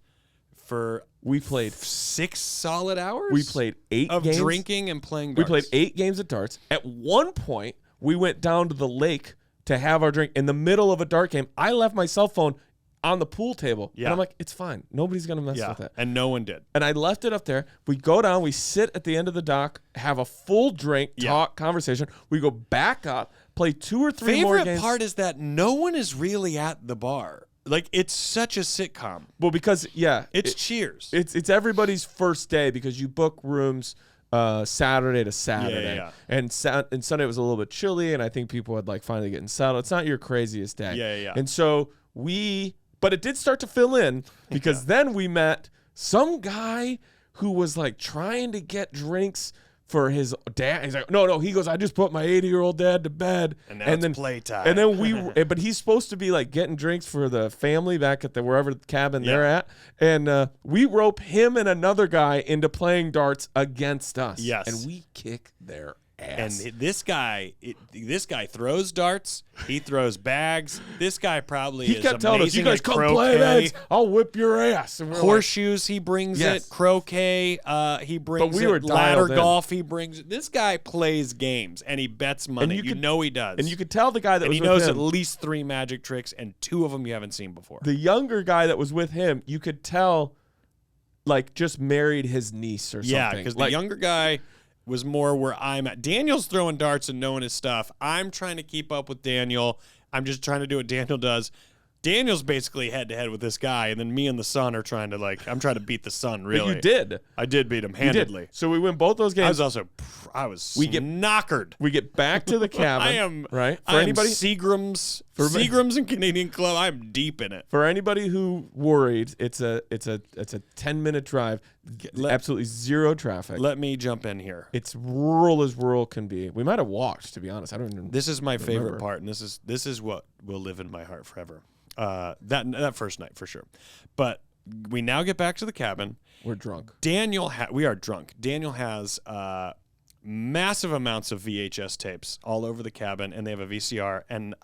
for We played 6 solid hours. We played 8 of games. drinking and playing We darts. played 8 games of darts. At one point, we went down to the lake to have our drink. In the middle of a dart game, I left my cell phone on the pool table. Yeah. And I'm like, it's fine. Nobody's going to mess with it. And no one did. And I left it up there. We go down. We sit at the end of the dock, have a full drink, talk, conversation. We go back up, play 2 or 3 more Favorite games. part is that no one is really at the bar. Like, it's such a sitcom. Well, because, It's Cheers. It's everybody's first day because you book rooms Saturday to Saturday. Yeah. And Sunday was a little bit chilly, and I think people had like finally getting settled. It's not your craziest day. Yeah. And so but it did start to fill in because then we met some guy who was like trying to get drinks for his dad. He's like, no. He goes, I just put my 80-year-old dad to bed. And now it's playtime. And then but he's supposed to be like getting drinks for the family back at the wherever cabin they're at. And we rope him and another guy into playing darts against us. Yes. And we kick their ass. And this guy throws darts. He throws bags. This guy probably He is kept telling us, you amazing guys at come croquet. play bags. I'll whip your ass. And we're Horseshoes, he brings Yes. it. Croquet, he brings we were it. Ladder dialed in. golf, he brings it. This guy plays games, and he bets money. You know he does. And you could tell the guy that and was he with knows him, at least 3 magic tricks, and 2 of them you haven't seen before. the younger guy that was with him, you could tell, like, just married his niece or something. Yeah, because the younger guy was more where I'm at. Daniel's throwing darts and knowing his stuff. I'm trying to keep up with Daniel. I'm just trying to do what Daniel does. Daniel's basically head-to-head with this guy, and then me and the son are trying to, I'm trying to beat the son, really. But you did. I did beat him You handedly. did. So we win both those games. I was We get- knockered. We get back to the cabin. I am right. I am Seagram's and Canadian Club. I'm deep in it. For anybody who worried, it's a 10-minute drive. Absolutely zero traffic. Let me jump in here. It's rural as rural can be. We might have walked, to be honest. I don't even. This is my favorite remember. part, and this is what will live in my heart forever. That first night for sure. But we now get back to the cabin. We're drunk. We are drunk. Daniel has massive amounts of VHS tapes all over the cabin, and they have a VCR. And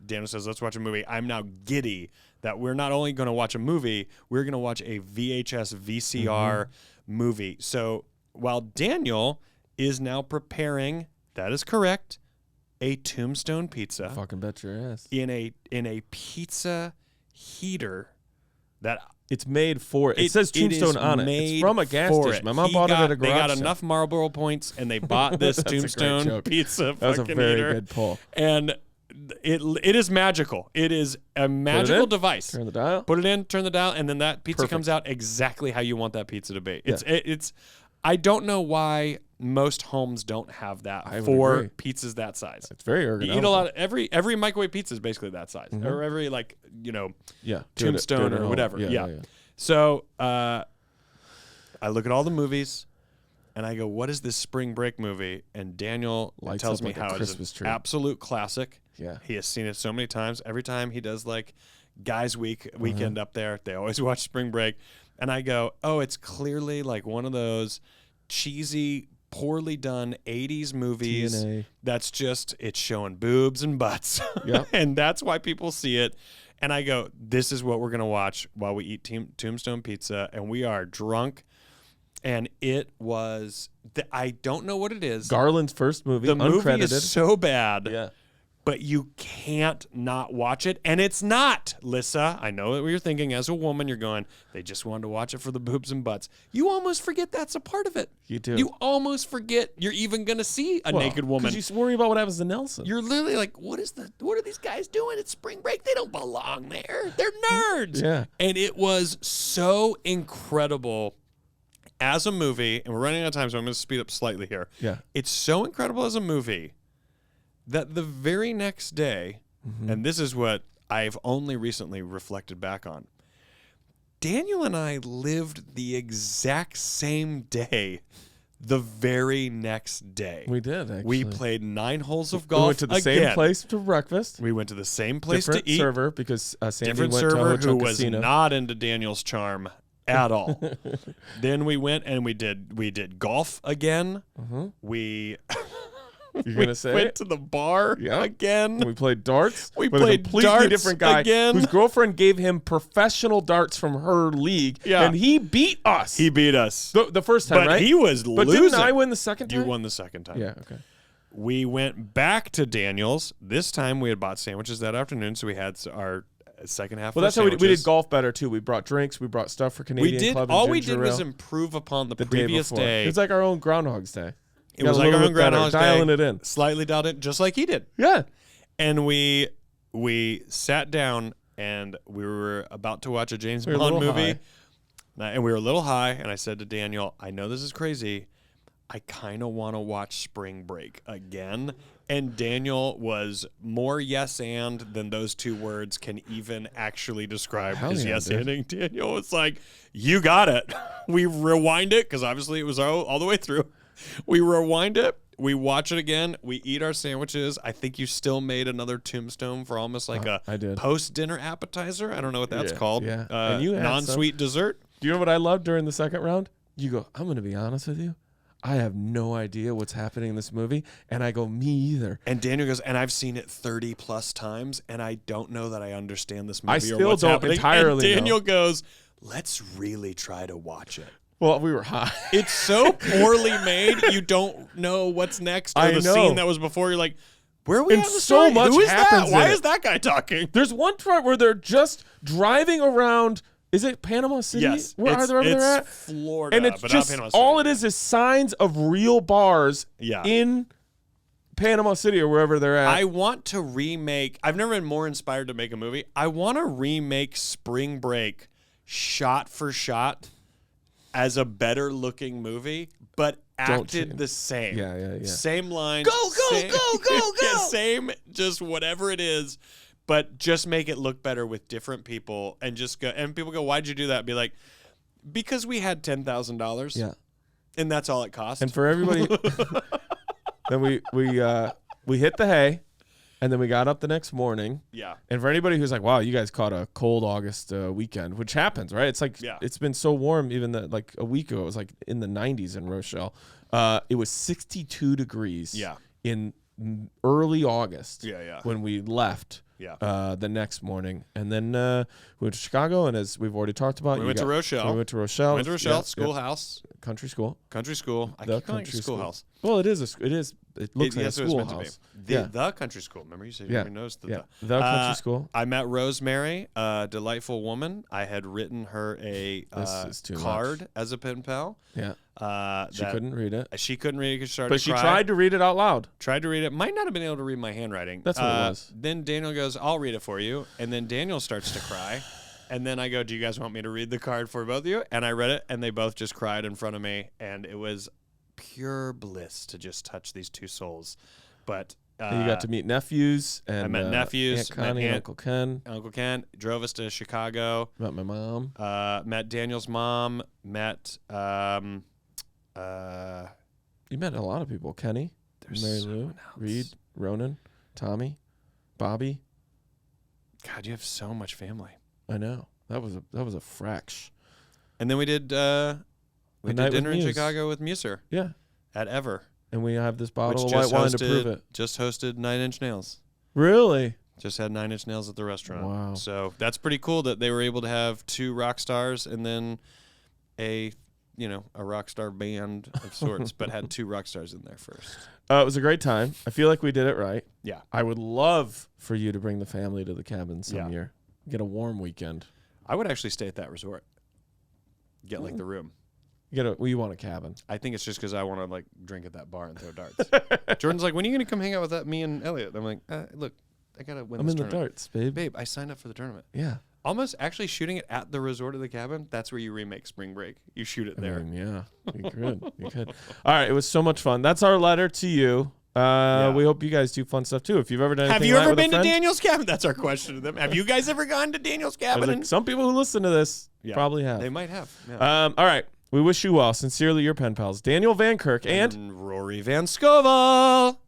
Daniel says, let's watch a movie. I'm now giddy that we're not only going to watch a movie, we're going to watch a VHS VCR movie. So while Daniel is now preparing, that is correct, a Tombstone pizza Fucking bet your ass. in a pizza heater that It's made for it. It says Tombstone on it. It's from a gas station. My mom bought it at a garage They got sale. enough Marlboro points, and they bought this That's a great Tombstone joke. pizza That was a fucking very heater. good pull. And it is magical. It is a magical device. Turn the dial. Put it in, turn the dial, and then that pizza Perfect. comes out exactly how you want that pizza to be. It's I don't know why most homes don't have that I would for agree. pizzas that size. It's very ergonomic. You eat a lot of every microwave pizza is basically that size, or every Yeah. Tombstone doing it or all. whatever. Yeah. So I look at all the movies, and I go, "What is this spring break movie?" And Daniel Lights tells up me like a how it is Christmas an tree. absolute classic. Yeah. He has seen it so many times. Every time he does Guys weekend up there, they always watch Spring Break, and I go, "Oh, it's clearly like one of those cheesy, poorly done 80s movies TNA. that's just it's showing boobs and butts." Yep. And that's why people see it. And I go, this is what we're going to watch while we eat Tombstone pizza. And we are drunk. And it was, I don't know what it is. Garland's first movie, The movie uncredited. is so bad, Yeah. but you can't not watch it. And it's not, Lissa. I know what you're thinking as a woman. You're going, they just wanted to watch it for the boobs and butts. You almost forget that's a part of it. You do. You almost forget you're even going to see a naked woman. Because you worry about what happens to Nelson. You're literally like, what are these guys doing at spring break? They don't belong there. They're nerds. Yeah. And it was so incredible. as a movie, and we're running out of time, so I'm going to speed up slightly here. Yeah. It's so incredible as a movie that the very next day, and this is what I've only recently reflected back on, Daniel and I lived the exact same day the very next day. We did, actually. We played 9 holes of golf. We went to the same place for breakfast. We went to the same place Different to eat. server, because Sandy Different went server to who Hotel was Casino. not into Daniel's charm at all. Then we went and we did golf again. We You're gonna say went it? to the bar again. We played darts. We with played a completely darts different guy again. whose girlfriend gave him professional darts from her league, and he beat us. He beat us the first time, but right? he was but losing. didn't I win the second time? You won the second time. Yeah. Okay. We went back to Daniel's. This time we had bought sandwiches that afternoon, so we had our second half. Well, that's how we did golf better too. We brought drinks. We brought stuff for Canadian Club. All and we ginger did was ale improve upon the day previous before. day. It's like our own Groundhog's Day. It was like our own Groundhog's Day. Dialing it in. Slightly dialed it, just like he did. Yeah. And we sat down and we were about to watch a James We were a Bond little movie. And we were a little high, and I said to Daniel, I know this is crazy. I kind of want to watch Spring Break again. And Daniel was more yes and than those 2 words can even actually describe his yes anding. Daniel was like, you got it. We rewind it, because obviously it was all the way through. We rewind it. We watch it again. We eat our sandwiches. I think you still made another tombstone for almost like a post-dinner appetizer. I don't know what that's called. Yeah. And you had non-sweet dessert. Do you know what I loved during the second round? You go, I'm going to be honest with you. I have no idea what's happening in this movie. And I go, me either. And Daniel goes, and I've seen it 30 plus times, and I don't know that I understand this movie I or still what's don't happening. entirely And Daniel know. goes, let's really try to watch it. Well, we were high. It's so poorly made, you don't know what's next. Or I the know. scene that was before, you're like, where are we And at in the so story? much Who is happens that? Why in is it. that guy talking? There's one part where they're just driving around. Is it Panama City? Yes. Wherever they're at? Florida, And it's but just not Panama City. all it is signs of real bars in Panama City or wherever they're at. I want to remake. I've never been more inspired to make a movie. I want to remake Spring Break shot for shot as a better looking movie, but acted the same. Yeah. Same lines. Go, same, go. Yeah, same, just whatever it is, but just make it look better with different people and just go. And people go, why'd you do that? Be like, because we had $10,000. Yeah. And that's all it cost. And for everybody, then we hit the hay, and then we got up the next morning. Yeah. And for anybody who's like, wow, you guys caught a cold August weekend, which happens, right? It's like, it's been so warm, even that like a week ago, it was like in the 90s in Rochelle. It was 62 degrees in early August when we left. The next morning, and then we went to Chicago, and as we've already talked about, we went to Rochelle. Schoolhouse, country school. I keep calling it schoolhouse. Well, it is. It looks like a schoolhouse. The country school. Remember you said you never noticed the country school. I met Rosemary, a delightful woman. I had written her a card as a pen pal. Yeah. She couldn't read it. She couldn't read it because she started But she to cry. tried to read it out loud. Tried to read it. Might not have been able to read my handwriting. That's what it was. Then Daniel goes, I'll read it for you. And then Daniel starts to cry. And then I go, do you guys want me to read the card for both of you? And I read it, and they both just cried in front of me. And it was pure bliss to just touch these two souls. But you got to meet nephews. And I met nephews. Aunt Connie, met Uncle Ken. Uncle Ken drove us to Chicago. Met my mom. Met Daniel's mom. Met... you met a lot of people. Kenny, Mary Lou, Reed, Ronan, Tommy, Bobby. God, you have so much family. I know. That was a fraction. And then we did dinner in Chicago with Muser. Yeah. At Ever. And we have this bottle of white wine to prove it. Just hosted 9 Inch Nails. Really? Just had 9 Inch Nails at the restaurant. Wow. So that's pretty cool that they were able to have 2 rock stars and then a rock star band of sorts, but had 2 rock stars in there first. It was a great time. I feel like we did it right. Yeah. I would love for you to bring the family to the cabin some year. Get a warm weekend. I would actually stay at that resort. Get like the room. You want a cabin. I think it's just because I want to like drink at that bar and throw darts. Jordan's like, when are you going to come hang out with me and Elliot? I'm like, look, I got to win this tournament. I'm in the darts, babe. Babe, I signed up for the tournament. Yeah. almost actually shooting it at the resort of the cabin. That's where you remake Spring Break. You shoot it there. I mean, yeah, you could. You could. All right, it was so much fun. That's our letter to you. We hope you guys do fun stuff too. If you've ever done anything have you like ever with a been to friend, Daniel's cabin? That's our question to them. Have you guys ever gone to Daniel's cabin? like, some people who listen to this probably have. They might have. Yeah. All right. We wish you well. Sincerely, your pen pals, Daniel Van Kirk and Rory Van Scovel.